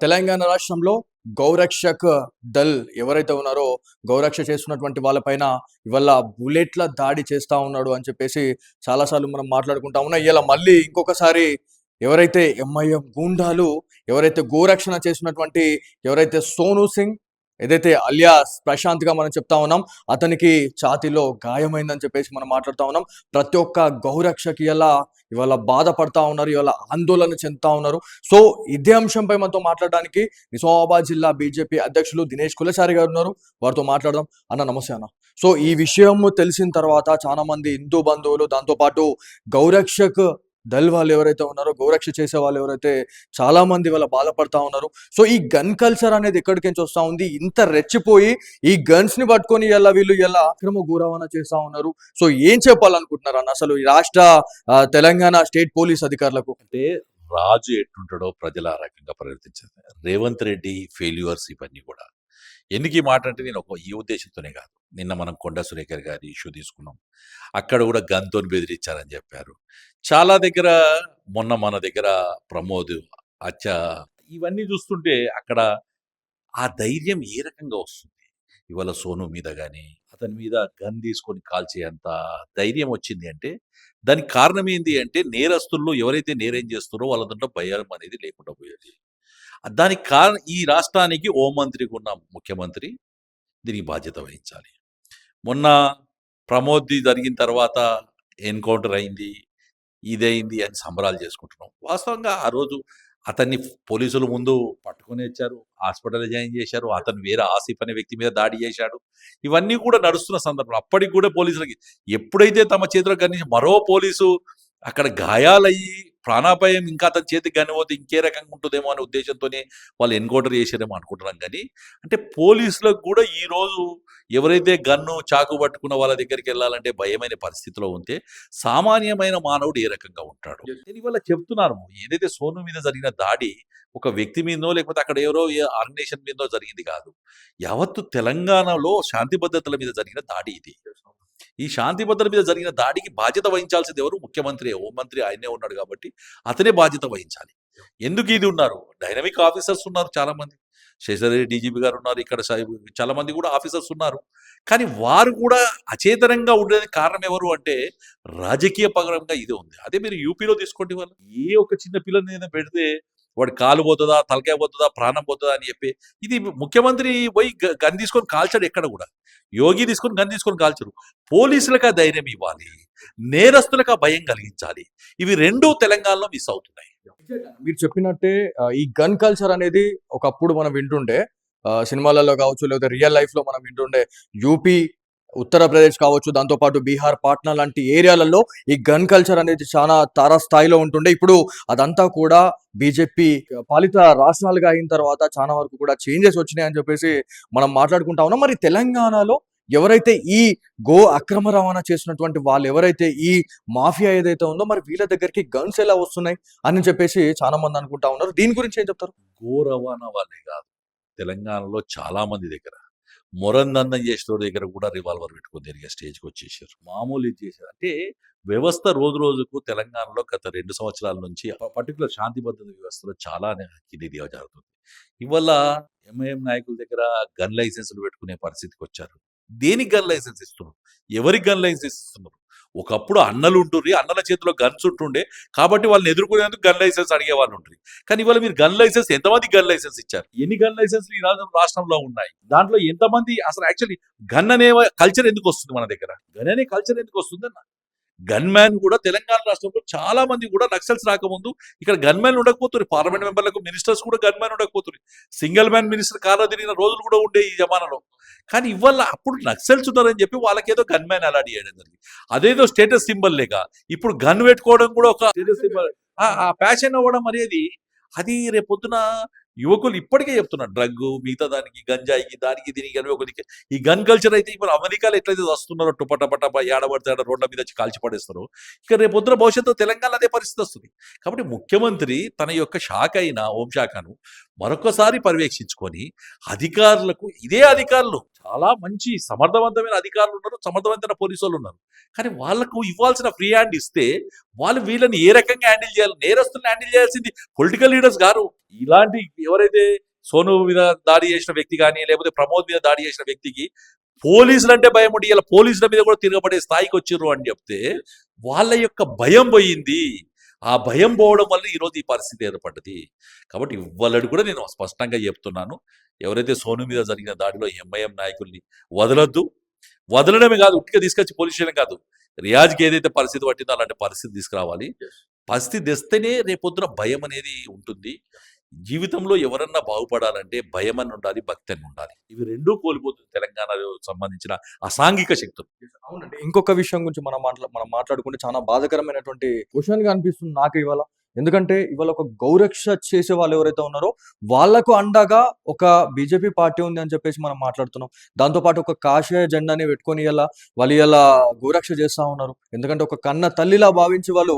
తెలంగాణ రాష్ట్రంలో గౌరక్షక్ దళ్ ఎవరైతే ఉన్నారో, గౌరక్ష చేస్తున్నటువంటి వాళ్ళపైన ఇవాళ బుల్లెట్ల దాడి చేస్తా ఉన్నాడు అని చెప్పేసి చాలా సార్లు మనం మాట్లాడుకుంటా ఉన్నాం. ఇయాల మళ్ళీ ఇంకొకసారి ఎవరైతే ఎంఐఎం గూండాలు ఎవరైతే గోరక్షణ చేసినటువంటి ఎవరైతే సోనూ సింగ్ ఏదైతే అలియాస్ ప్రశాంత్‌గా మనం చెప్తా ఉన్నాం. అతనికి ఛాతీలో గాయమైందని చెప్పేసి మనం మాట్లాడుతా ఉన్నాం. ప్రతి ఒక్క గౌరక్షకి ఇవాళ బాధపడతా ఉన్నారు. ఇవాళ ఆందోళన చెందుతా ఉన్నారు. సో, ఇదే అంశంపై మనతో మాట్లాడడానికి నిజామాబాద్ జిల్లా బీజేపీ అధ్యక్షులు దినేష్ కులసారి గారు ఉన్నారు. వారితో మాట్లాడదాం. అన్న నమస్తే అన్న. సో, ఈ విషయం తెలిసిన తర్వాత చాలా మంది హిందూ బంధువులు దాంతో పాటు గౌరక్షక్ దళ్ వాళ్ళు ఎవరైతే ఉన్నారో, గోరక్ష చేసే వాళ్ళు ఎవరైతే చాలా మంది వాళ్ళ బాధపడతా ఉన్నారు. సో, ఈ గన్ కల్చర్ అనేది ఎక్కడికించి వస్తా ఉంది? ఇంత రెచ్చిపోయి ఈ గన్స్ ని పట్టుకొని వీళ్ళు అక్రమ గో రవాణా చేస్తా ఉన్నారు. సో, ఏం చెప్పాలనుకుంటున్నారు అన్న అసలు ఈ రాష్ట్ర తెలంగాణ స్టేట్ పోలీస్ అధికారులకు? అంటే రాజు ఎట్టుంటాడో ప్రజలు ఆ రకంగా ప్రవర్తించారు. రేవంత్ రెడ్డి ఫెయిల్యూర్స్ ఇవన్నీ కూడా. ఎందుకు ఈ మాట అంటే నేను ఈ ఉద్దేశంతోనే కాదు. నిన్న మనం కొండా సురేఖర్ గారి ఇష్యూ తీసుకున్నాం. అక్కడ కూడా గన్‌తోని బెదిరించారని చెప్పారు. చాలా దగ్గర మన దగ్గర ప్రమోద్, అచ్చా ఇవన్నీ చూస్తుంటే అక్కడ ఆ ధైర్యం ఏ రకంగా వస్తుంది? ఇవాళ సోను మీద గాని, అతని మీద గన్ తీసుకొని కాల్చేంత ధైర్యం వచ్చింది అంటే, దానికి కారణం ఏంది అంటే, నేరస్తుల్లో ఎవరైతే నేరం చేస్తున్నారో వాళ్ళ దాంట్లో భయం అనేది లేకుండా పోయేది. దానికి కారణం ఈ రాష్ట్రానికి హోంమంత్రిగా ఉన్న ముఖ్యమంత్రి దీనికి బాధ్యత వహించాలి. మొన్న ప్రమోద్‌ది జరిగిన తర్వాత ఎన్‌కౌంటర్ అయింది, ఇదయింది అని సంబరాలు చేసుకుంటున్నాం. వాస్తవంగా ఆ రోజు అతన్ని పోలీసుల ముందు పట్టుకొని వచ్చారు. హాస్పిటల్‌లో జాయిన్ చేశారు. అతను వేరే ఆసిఫ్ అనే వ్యక్తి మీద దాడి చేశాడు. ఇవన్నీ కూడా నడుస్తున్న సందర్భంలో అప్పటికి కూడా పోలీసులకి ఎప్పుడైతే తమ చేతిలో గన్ మరో పోలీసు అక్కడ గాయాలయ్యి ప్రాణాపాయం ఇంకా అతని చేతికి గన్ పోతే ఇంకే రకంగా ఉంటుందేమో అనే ఉద్దేశంతోనే వాళ్ళు ఎన్‌కౌంటర్ చేశారేమో అనుకుంటున్నాం గానీ, అంటే పోలీసులకు కూడా ఈరోజు ఎవరైతే గన్ను, చాకు పట్టుకున్న వాళ్ళ దగ్గరికి వెళ్ళాలంటే భయమైన పరిస్థితిలో ఉంటే, సామాన్యమైన మానవుడు ఏ రకంగా ఉంటాడు? నేను ఇవాళ చెప్తున్నాను. ఏదైతే సోను మీద జరిగిన దాడి ఒక వ్యక్తి మీదనో లేకపోతే అక్కడ ఎవరో ఆర్గనైజేషన్ మీదనో జరిగింది కాదు. యావత్తు తెలంగాణలో శాంతి భద్రతల మీద జరిగిన దాడి ఇది. ఈ శాంతి భద్రతల మీద జరిగిన దాడికి బాధ్యత వహించాల్సింది ఎవరు? ముఖ్యమంత్రి, హోంమంత్రి ఆయనే ఉన్నాడు కాబట్టి అతనే బాధ్యత వహించాలి. ఎందుకు ఇది ఉన్నారు? డైనమిక్ ఆఫీసర్స్ ఉన్నారు చాలా మంది. శేషారెడ్డి డీజీపీ గారు ఉన్నారు. ఇక్కడ చాలా మంది కూడా ఆఫీసర్స్ ఉన్నారు. కానీ వారు కూడా అచేతనంగా ఉండడానికి కారణం ఎవరు అంటే రాజకీయ పరంగా ఇదే ఉంది. అదే మీరు యూపీలో తీసుకోండి వాళ్ళు. ఏ ఒక చిన్న పిల్లని ఏదైనా పెడితే వాడి కాలు పోతుందా, తలకాయ పోతుందా, ప్రాణం పోతుందా అని చెప్పి ఇది ముఖ్యమంత్రి పోయి గన్ తీసుకొని కాల్చాడు ఎక్కడ కూడా. యోగి తీసుకొని గన్ తీసుకొని కాల్చరు. పోలీసులకు ఆ ధైర్యం ఇవ్వాలి, నేరస్తులకు ఆ భయం కలిగించాలి. ఇవి రెండూ తెలంగాణలో మిస్ అవుతున్నాయి. మీరు చెప్పినట్టే ఈ గన్ కల్చర్ అనేది ఒకప్పుడు మనం వింటుండే సినిమాలలో కావచ్చు, లేదా రియల్ లైఫ్ లో మనం వింటుండే. యూపీ, ఉత్తరప్రదేశ్ కావచ్చు, దాంతో పాటు బీహార్, పాట్నా లాంటి ఏరియాలలో ఈ గన్ కల్చర్ అనేది చాలా తారస్థాయిలో ఉంటుండే. ఇప్పుడు అదంతా కూడా బీజేపీ పాలిత రాష్ట్రాలుగా అయిన తర్వాత చాలా వరకు కూడా చేంజెస్ వచ్చినాయి అని చెప్పేసి మనం మాట్లాడుకుంటా ఉన్నాం. మరి తెలంగాణలో ఎవరైతే ఈ అక్రమ రవాణా చేసినటువంటి వాళ్ళు ఎవరైతే ఈ మాఫియా ఏదైతే ఉందో, మరి వీళ్ళ దగ్గరికి గన్స్ ఎలా వస్తున్నాయి అని చెప్పేసి చాలా మంది అనుకుంటా ఉన్నారు. దీని గురించి ఏం చెప్తారు? గో రవాణా వాళ్ళే కాదు, తెలంగాణలో చాలా మంది దగ్గర మొరందందం చేసేటోడి దగ్గర కూడా రివాల్వర్ పెట్టుకొని తిరిగే స్టేజ్కి వచ్చేసారు. మామూలు ఇది చేశారు అంటే వ్యవస్థ రోజు రోజుకు తెలంగాణలో గత 2 సంవత్సరాల నుంచి పర్టికులర్ శాంతి భద్రత వ్యవస్థలో చాలా ఇది జరుగుతుంది. ఇవాళ ఎంఐఎం నాయకుల దగ్గర గన్ లైసెన్సులు పెట్టుకునే పరిస్థితికి వచ్చారు. దేనికి గన్ లైసెన్స్ ఇస్తున్నారు? ఎవరికి గన్ లైసెన్స్ ఇస్తున్నారు? ఒకప్పుడు అన్నలు ఉంటుండ్రి, అన్నల చేతిలో గన్స్ ఉంటుండే కాబట్టి వాళ్ళని ఎదుర్కొనేందుకు గన్ లైసెన్స్ అడిగే వాళ్ళు ఉంటుంది. కానీ ఇవాళ మీరు గన్ లైసెన్స్ ఎంతమంది గన్ లైసెన్స్ ఇచ్చారు? ఎన్ని గన్ లైసెన్స్లు ఈ రాష్ట్రంలో ఉన్నాయి? దాంట్లో ఎంతమంది అసలు యాక్చువల్లీ గన్ అనే కల్చర్ ఎందుకు వస్తుంది మన దగ్గర? గన్ అనే కల్చర్ ఎందుకు వస్తుందన్న గన్ మ్యాన్ కూడా తెలంగాణ రాష్ట్రంలో చాలా మంది కూడా నక్సల్స్ రాకముందు ఇక్కడ గన్ మ్యాన్ ఉండకపోతుంది. పార్లమెంట్ మెంబర్లకు, మినిస్టర్స్ కూడా గన్ మ్యాన్ ఉండకపోతుంది. సింగిల్ మ్యాన్ మినిస్టర్ కారణం తిరిగిన రోజులు కూడా ఉండే ఈ జమానాలో. కానీ ఇవాళ అప్పుడు నక్సల్స్ ఉన్నారని చెప్పి వాళ్ళకేదో గన్ మ్యాన్ అలాట్ చేయడం జరిగింది. అదేదో స్టేటస్ సింబల్ లేక ఇప్పుడు గన్ పెట్టుకోవడం కూడా ఒక స్టేటస్ సింబల్, ఆ ప్యాషన్ అవ్వడం అనేది అది రేపొద్దున యువకులు ఇప్పటికే చెప్తున్నారు. డ్రగ్గు, మిగతా దానికి, గంజాయికి, దానికి దీనికి అని ఒకరికి ఈ గన్ కల్చర్ అయితే ఇప్పుడు అమెరికాలో ఎట్లయితే వస్తున్నారో టుపటపటప ఏడబడితే రోడ్ల మీద వచ్చి కాల్చి పడేస్తారు. ఇక రేపొద్దున భవిష్యత్తు తెలంగాణ అదే పరిస్థితి వస్తుంది. కాబట్టి ముఖ్యమంత్రి తన యొక్క శాఖ అయిన హోంశాఖను మరొకసారి పర్యవేక్షించుకొని అధికారులకు, ఇదే అధికారులు చాలా మంచి సమర్థవంతమైన అధికారులు ఉన్నారు, సమర్థవంతమైన పోలీసు వాళ్ళు ఉన్నారు. కానీ వాళ్లకు ఇవ్వాల్సిన ఫ్రీ హ్యాండ్ ఇస్తే వాళ్ళు వీళ్ళని ఏ రకంగా హ్యాండిల్ చేయాలి? నేరస్తులను హ్యాండిల్ చేయాల్సింది పొలిటికల్ లీడర్స్ గారు. ఇలాంటి ఎవరైతే సోను మీద దాడి చేసిన వ్యక్తి కానీ లేకపోతే ప్రమోద్ మీద దాడి చేసిన వ్యక్తికి పోలీసులు అంటే భయం ఉండి ఇలా పోలీసుల మీద కూడా తిరగబడే స్థాయికి వచ్చిర్రు అని చెప్తే వాళ్ళ యొక్క భయం పోయింది. ఆ భయం పోవడం వల్ల ఈరోజు ఈ పరిస్థితి ఏర్పడ్డది. కాబట్టి ఇవ్వాలని కూడా నేను స్పష్టంగా చెప్తున్నాను. ఎవరైతే సోను మీద జరిగిన దాడిలో ఎంఐఎం నాయకుల్ని వదలొద్దు. వదలడమే కాదు, ఉట్టిగా తీసుకొచ్చి పోలీస్ స్టేషన్ కాదు, రియాజ్కి ఏదైతే పరిస్థితి పట్టిందో అలాంటి పరిస్థితి తీసుకురావాలి. పరిస్థితి తెస్తేనే రేపొద్దున భయం అనేది ఉంటుంది. జీవితంలో ఎవరన్నా బాగుపడాలంటే భయం అని ఉండాలి, భక్తి అని ఉండాలి. ఇవి రెండూ కోల్పోతుంది తెలంగాణలో సంబంధించిన అసాంఘిక శక్తులు. అవునండి. ఇంకొక విషయం గురించి మనం మాట్లాడుకుంటే చాలా బాధాకరమైనటువంటి క్వెషన్‌గా అనిపిస్తుంది నాకు ఇవాళ. ఎందుకంటే ఇవాళ ఒక గౌరక్ష చేసే వాళ్ళు ఎవరైతే ఉన్నారో వాళ్ళకు అండగా ఒక బీజేపీ పార్టీ ఉంది అని చెప్పేసి మనం మాట్లాడుతున్నాం. దాంతో పాటు ఒక కాషాయ జెండాని పెట్టుకొని వాళ్ళు గోరక్ష చేస్తా ఉన్నారు. ఎందుకంటే ఒక కన్న తల్లిలా భావించి వాళ్ళు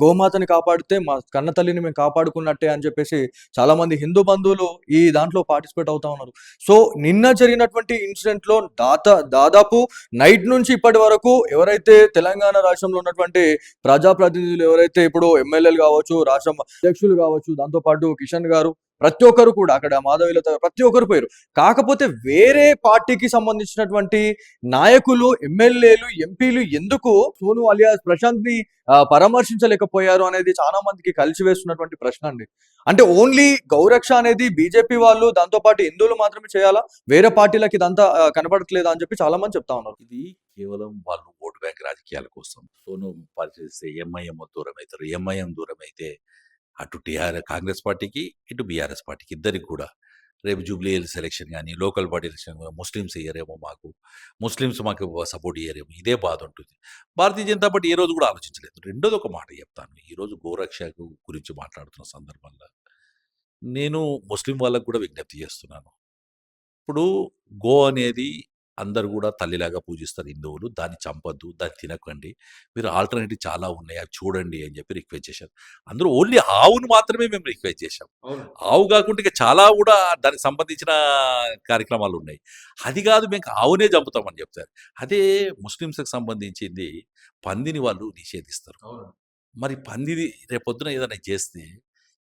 గోమాతని కాపాడితే మా కన్న తల్లిని మేము కాపాడుకున్నట్టే అని చెప్పేసి చాలామంది హిందూ బంధువులు ఈ దాంట్లో పార్టిసిపేట్ అవుతా ఉన్నారు. సో నిన్న జరిగినటువంటి ఇన్సిడెంట్‌లో దాదాపు నైట్ నుంచి ఇప్పటి వరకు ఎవరైతే తెలంగాణ రాష్ట్రంలో ఉన్నటువంటి ప్రజాప్రతినిధులు ఎవరైతే ఇప్పుడు ఎమ్మెల్యేలు కావచ్చు, రాష్ట్ర అధ్యక్షులు కావచ్చు, దాంతో పాటు కిషన్ గారు ప్రతి ఒక్కరు కూడా అక్కడ మాధవిలత ప్రతి ఒక్కరు పోయారు. కాకపోతే వేరే పార్టీకి సంబంధించినటువంటి నాయకులు, ఎమ్మెల్యేలు, ఎంపీలు ఎందుకు సోను అలియాస్ ప్రశాంత్‌ని పరామర్శించలేకపోయారు అనేది చాలా మందికి కలిచివేస్తున్నటువంటి ప్రశ్న అండి. అంటే ఓన్లీ గౌరక్ష అనేది బీజేపీ వాళ్ళు, దాంతో పాటు హిందువులు మాత్రమే చేయాలా? వేరే పార్టీలకి ఇదంతా కనపడట్లేదా అని చెప్పి చాలా మంది చెప్తా ఉన్నారు. ఇది కేవలం వాళ్ళు ఓటు బ్యాంక్ రాజకీయాల కోసం. సోను పరిచయిస్తే ఎంఐఎం దూరం అవుతారు. ఎంఐఎం దూరం అయితే అటు కాంగ్రెస్ పార్టీకి, ఇటు బీఆర్ఎస్ పార్టీకి ఇద్దరికి కూడా రేపు జూబ్లీ హిల్స్ ఎలక్షన్ గానీ, లోకల్ బాడీ ఎలక్షన్ ముస్లిమ్స్ ఎయ్యరేమో మాకు, ముస్లిమ్స్ మాకు సపోర్ట్ ఇయ్యరేమో, ఇదే బాధ ఉంటుంది. భారతీయ జనతా పార్టీ ఏ రోజు కూడా ఆలోచించలేదు. రెండోది ఒక మాట చెప్తాను. ఈరోజు గోరక్ష గురించి మాట్లాడుతున్న సందర్భంలో నేను ముస్లిం వాళ్ళకి కూడా విజ్ఞప్తి చేస్తున్నాను. ఇప్పుడు గో అనేది అందరూ కూడా తల్లిలాగా పూజిస్తారు హిందువులు. దాన్ని చంపొద్దు, దాన్ని తినకండి. మీరు ఆల్టర్‌నేటివ్ చాలా ఉన్నాయి, అవి చూడండి అని చెప్పి రిక్వెస్ట్ చేశారు. అందులో ఓన్లీ ఆవును మాత్రమే మేము రిక్వెస్ట్ చేశాం. ఆవు కాకుండా ఇక చాలా కూడా దానికి సంబంధించిన కార్యక్రమాలున్నాయి. అది కాదు మేము ఆవునే చంపుతామని చెప్తారు. అదే ముస్లిమ్స్‌కి సంబంధించింది పందిని వాళ్ళు నిషేధిస్తారు. మరి పందిది రేపొద్దున ఏదైనా చేస్తే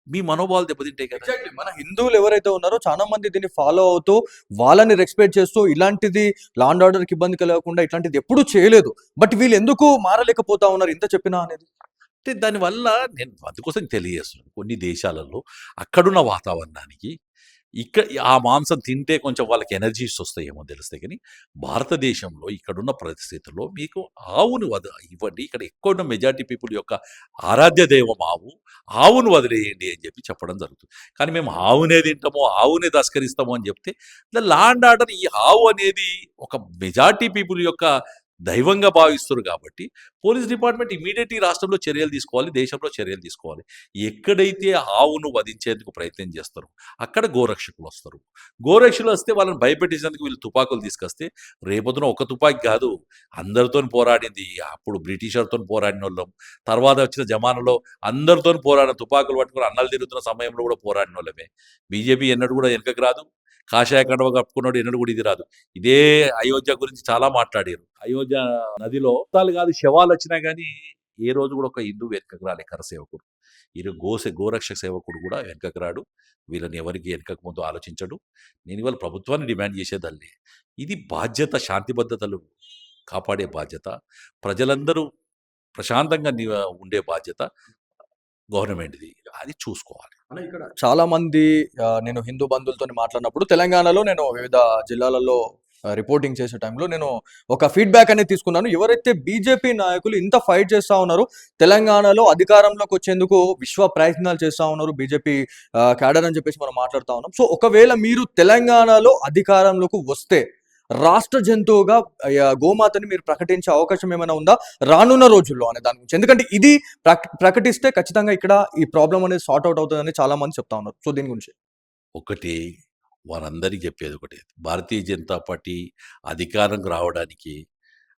మీ మనోభావాలు దెబ్బతింటాయి కదా! ఎగ్జాక్ట్‌లీ. మన హిందువులు ఎవరైతే ఉన్నారో చాలా మంది దీన్ని ఫాలో అవుతూ, వాళ్ళని రెస్పెక్ట్ చేస్తూ, ఇలాంటిది లా అండ్ ఆర్డర్‌కి ఇబ్బంది కలగకుండా ఇట్లాంటిది ఎప్పుడూ చేయలేదు. బట్ వీళ్ళెందుకు మారలేకపోతా ఉన్నారు ఇంత చెప్పినా అనేది? అంటే దానివల్ల నేను అందుకోసం తెలియజేస్తున్నాను. కొన్ని దేశాలలో అక్కడున్న వాతావరణానికి ఆ మాంసం తింటే కొంచెం వాళ్ళకి ఎనర్జీస్ వస్తాయేమో తెలుస్తాయి కానీ, భారతదేశంలో ఇక్కడున్న పరిస్థితుల్లో మీకు ఆవును ఇవ్వండి. ఇక్కడ ఎక్కువ ఉన్న మెజారిటీ పీపుల్ యొక్క ఆరాధ్య దైవం ఆవు. ఆవును వదిలేయండి అని చెప్పి చెప్పడం జరుగుతుంది. కానీ మేము ఆవునే తింటాము, ఆవునే తస్కరిస్తాము అని చెప్తే లా అండ్ ఆర్డర్ ఈ ఆవు అనేది ఒక మెజారిటీ పీపుల్ యొక్క దైవంగా భావిస్తారు కాబట్టి పోలీస్ డిపార్ట్మెంట్ ఇమీడియట్‌లీ రాష్ట్రంలో చర్యలు తీసుకోవాలి, దేశంలో చర్యలు తీసుకోవాలి. ఎక్కడైతే ఆవును వధించేందుకు ప్రయత్నం చేస్తారో అక్కడ గోరక్షకులు వస్తారు. గోరక్షకులు వస్తే వాళ్ళని భయపెట్టించేందుకు వీళ్ళు తుపాకులు తీసుకొస్తే రేపొద్దున ఒక తుపాకి కాదు, అందరితోని పోరాడింది. అప్పుడు బ్రిటిషర్‌తోని పోరాడినోళ్ళం. తర్వాత వచ్చిన జమానాలో అందరితోని పోరాడిన తుపాకులు పట్టుకొని అన్నలు తిరుగుతున్న సమయంలో కూడా పోరాడినోళ్ళమే. బీజేపీ ఎన్నడూ కూడా వెనకకు రాదు. కాషాయ కండువా కప్పుకున్నోడు ఎన్నడూ కూడా ఇది రాదు. ఇదే అయోధ్య గురించి చాలా మాట్లాడారు. అయోధ్య నదిలో రక్తాలు కాదు శవాలొచ్చినా గానీ, ఏ రోజు కూడా ఒక హిందువు వెనకకు రాలే కరసేవకుడు. గోరక్షక సేవకుడు కూడా వెనకకు రాడు. వీళ్ళని ఎవరికి వెనకకు ముందు ఆలోచించడు. నేను ఇవాళ ప్రభుత్వాన్ని డిమాండ్ చేసేదల్లి. ఇది బాధ్యత, శాంతి భద్రతలు కాపాడే బాధ్యత, ప్రజలందరూ ప్రశాంతంగా ఉండే బాధ్యత గవర్నమెంట్‌ది. అది చూసుకోవాలి. అన్న ఇక్కడ చాలా మంది నేను హిందూ బంధువులతోని మాట్లాడినప్పుడు తెలంగాణలో నేను వివిధ జిల్లాలలో రిపోర్టింగ్ చేసే టైంలో నేను ఒక ఫీడ్‌బ్యాక్ అనేది తీసుకున్నాను. ఎవరైతే బీజేపీ నాయకులు ఇంత ఫైట్ చేస్తా ఉన్నారో, తెలంగాణలో అధికారంలోకి వచ్చేందుకు విశ్వ ప్రయత్నాలు చేస్తా ఉన్నారు బీజేపీ క్యాడర్ అని చెప్పేసి మనం మాట్లాడుతా ఉన్నాం. సో ఒకవేళ మీరు తెలంగాణలో అధికారంలోకి వస్తే రాష్ట్ర జంతువుగా గోమాతని మీరు ప్రకటించే అవకాశం ఏమైనా ఉందా రానున్న రోజుల్లో అనే దాని గురించి? ఎందుకంటే ఇది ప్రకటిస్తే ఖచ్చితంగా ఇక్కడ ఈ ప్రాబ్లమ్ అనేది సార్ట్ అవుట్ అవుతుందని చాలా మంది చెప్తా ఉన్నారు. సో దీని గురించి ఒకటి వారందరికీ చెప్పేది ఒకటే. భారతీయ జనతా పార్టీ అధికారంకి రావడానికి,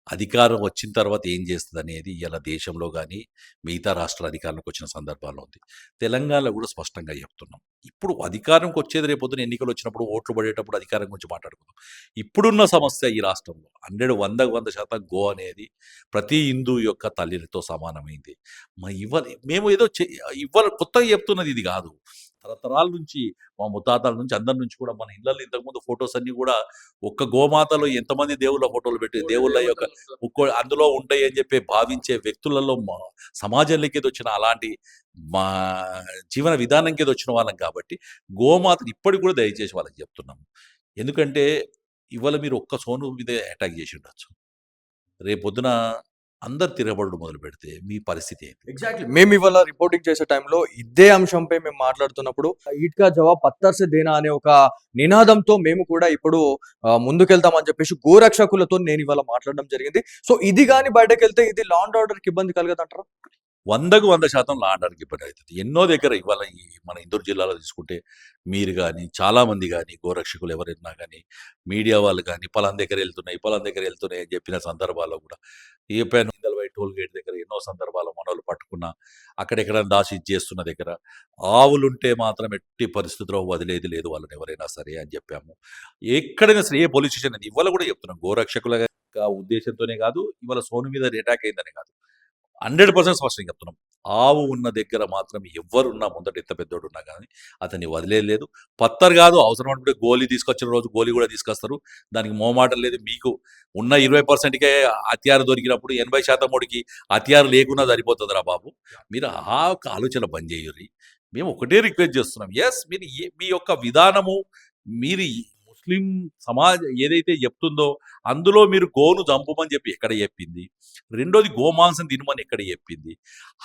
అధికారం వచ్చిన తర్వాత ఏం చేస్తదనేది ఇయాల దేశంలో గానీ, మిగతా రాష్ట్రాల అధికారంలోకి వచ్చిన సందర్భాల్లో ఉంది. తెలంగాణలో కూడా స్పష్టంగా చెప్తున్నాం. ఇప్పుడు అధికారంకి వచ్చేది రేపొద్దున ఎన్నికలు వచ్చినప్పుడు, ఓట్లు పడేటప్పుడు అధికారం గురించి మాట్లాడుకుందాం. ఇప్పుడున్న సమస్య ఈ రాష్ట్రంలో 100% గో అనేది ప్రతి హిందువు యొక్క తల్లితో సమానమైంది. ఇవాళ మేము ఏదో ఇవాళ కొత్తగా చెప్తున్నది ఇది కాదు. తరతరాల నుంచి మా ముత్తాతల నుంచి అందరి నుంచి కూడా మన ఇళ్ళల్లో ఇంతకుముందు ఫోటోస్ అన్నీ కూడా ఒక్క గోమాతలో ఎంతమంది దేవుళ్ళ ఫోటోలు పెట్టి దేవుళ్ళ యొక్క అందులో ఉంటాయి అని చెప్పి భావించే వ్యక్తులలో సమాజంలోకి వచ్చిన అలాంటి మా జీవన విధానంకి వచ్చిన వాళ్ళం కాబట్టి గోమాతను ఇప్పటికి కూడా దయచేసి వాళ్ళకి చెప్తున్నాము. ఎందుకంటే ఇవాళ మీరు ఒక్క సోను మీదే అటాక్ చేసి ఉండొచ్చు, రేపొద్దున అందరు తిరగబడుడు మొదలు పెడితే మీ పరిస్థితి ఏంటి? ఎగ్జాక్ట్లీ మేము ఇవాళ రిపోర్టింగ్ చేసే టైంలో ఇదే అంశంపై మేము మాట్లాడుతున్నప్పుడు ఈద్ కా జవాబ్ పత్తర్ సే దేనా అనే ఒక నినాదంతో మేము కూడా ఇప్పుడు ముందుకెళ్తామని చెప్పేసి గోరక్షకులతో నేను ఇవాళ మాట్లాడడం జరిగింది. సో ఇది కానీ బయటకు వెళ్తే ఇది లా అండ్ ఆర్డర్కి ఇబ్బంది కలగదంటారా? 100కు 100% లా అండ్ ఆర్డర్‌కి ఇబ్బంది అయితది. ఎన్నో దగ్గర ఇవాళ ఈ మన ఇందూరు జిల్లాలో తీసుకుంటే మీరు గాని, చాలామంది గాని, గోరక్షకులు ఎవరైనా గాని, మీడియా వాళ్ళు గాని, పలానా దగ్గర ఎళ్తున్నాయి, పలానా దగ్గర ఎళ్తున్నాయి అని చెప్పిన సందర్భాల్లో కూడా చెప్పాను. ఇందల్వాయి టోల్ గేట్ దగ్గర ఎన్నో సందర్భాల్లో మనోళ్ళు పట్టుకున్న, అక్కడెక్కడైనా దాచి ఇది చేస్తున్న దగ్గర ఆవులుంటే మాత్రం ఎట్టి పరిస్థితిలో వదిలేది లేదు వాళ్ళని ఎవరైనా సరే అని చెప్పాము. ఎక్కడైనా సరే ఏ పోలీస్ స్టేషన్ అనేది ఇవాళ కూడా చెప్తున్నాం. గోరక్షకుల యొక్క ఉద్దేశంతోనే కాదు, ఇవాళ సోను మీద అటాక్ అయిందనే కాదు. 100% స్పష్టంగా చెప్తున్నాం. ఆవు ఉన్న దగ్గర మాత్రం ఎవ్వరున్నా ముందట ఎంత పెద్దోడున్నా గానీ అతన్ని వదిలేయలేదు. పత్తరు గాదు, అవసరం అనుకుంటే గోలీ తీసుకొచ్చిన రోజు గోలీ గూడా తీసుకొస్తారు. దానికి మొహమాటం లేదు. మీకు ఉన్న 20%కే హత్యారు దొరికినప్పుడు 80% మోడికి హత్యారు లేకున్నా సరిపోతదిరా బాబు. మీరు ఆ ఒక్క ఆలోచన బంద్ చేయుర్రి. మేము ఒకటే రిక్వెస్ట్ చేస్తున్నాం. యెస్, మీరు మీ యొక్క విధానము, మీరు ముస్లిం సమాజం ఏదైతే చెప్తుందో అందులో మీరు గోను చంపమని చెప్పి ఎక్కడ చెప్పింది? రెండోది గోమాంసం తినమని ఎక్కడ చెప్పింది?